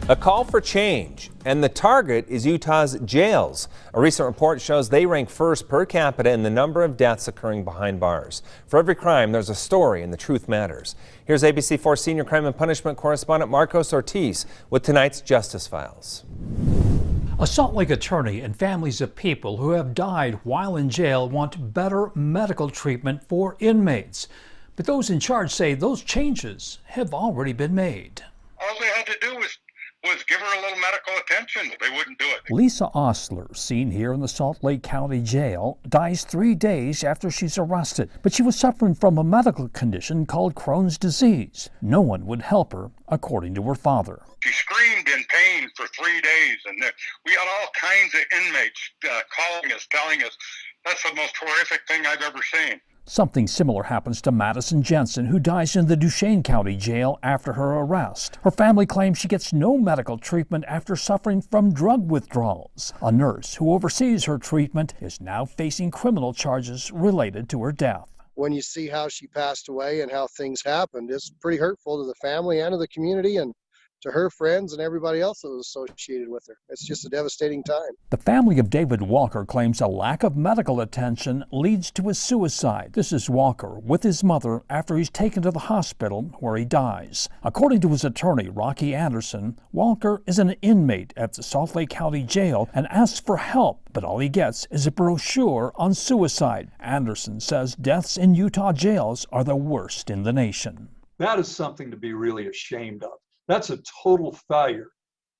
A call for change, and the target is Utah's jails. A recent report shows they rank first per capita in the number of deaths occurring behind bars. For every crime, there's a story, and the truth matters. Here's ABC4 senior crime and punishment correspondent Marcos Ortiz with tonight's Justice Files. A Salt Lake attorney and families of people who have died while in jail want better medical treatment for inmates. But those in charge say those changes have already been made. All they had to do was give her a little medical attention. They wouldn't do it. Lisa Ostler, seen here in the Salt Lake County Jail, dies 3 days after she's arrested. But she was suffering from a medical condition called Crohn's disease. No one would help her, according to her father. She screamed in pain for 3 days, and we had all kinds of inmates calling us, telling us that's the most horrific thing I've ever seen. Something similar happens to Madison Jensen, who dies in the Duchesne County Jail after her arrest. Her family claims she gets no medical treatment after suffering from drug withdrawals. A nurse who oversees her treatment is now facing criminal charges related to her death. When you see how she passed away and how things happened, it's pretty hurtful to the family and to the community and to her friends and everybody else that was associated with her. It's just a devastating time. The family of David Walker claims a lack of medical attention leads to his suicide. This is Walker with his mother after he's taken to the hospital where he dies. According to his attorney, Rocky Anderson, Walker is an inmate at the Salt Lake County Jail and asks for help, but all he gets is a brochure on suicide. Anderson says deaths in Utah jails are the worst in the nation. That is something to be really ashamed of. That's a total failure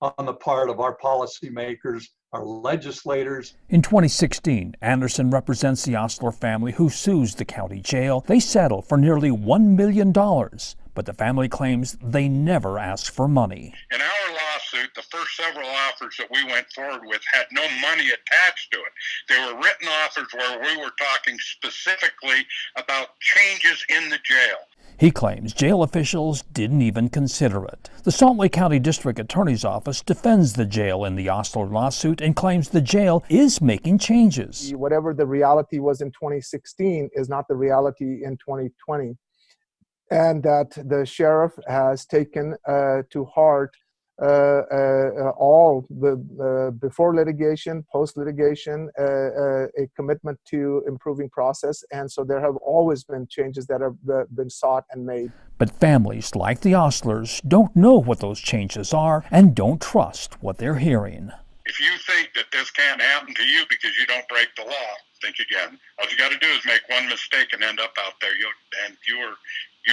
on the part of our policymakers, our legislators. In 2016, Anderson represents the Ostler family who sues the county jail. They settle for nearly $1 million, but the family claims they never asked for money. In our lawsuit, the first several offers that we went forward with had no money attached to it. They were written offers where we were talking specifically about changes in the jail. He claims jail officials didn't even consider it. The Salt Lake County District Attorney's Office defends the jail in the Ostler lawsuit and claims the jail is making changes. Whatever the reality was in 2016 is not the reality in 2020. And that the sheriff has taken to heart all the before litigation, post litigation, a commitment to improving process, and so there have always been changes that have been sought and made. But families like the Ostlers don't know what those changes are and don't trust what they're hearing. If you think that this can't happen to you because you don't break the law, think again. All you got to do is make one mistake and end up out there, and your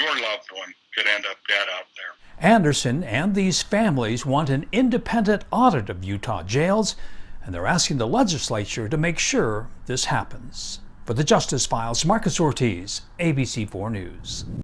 loved one could end up dead out there. Anderson and these families want an independent audit of Utah jails, and they're asking the legislature to make sure this happens. For the Justice Files, Marcos Ortiz, ABC4 News.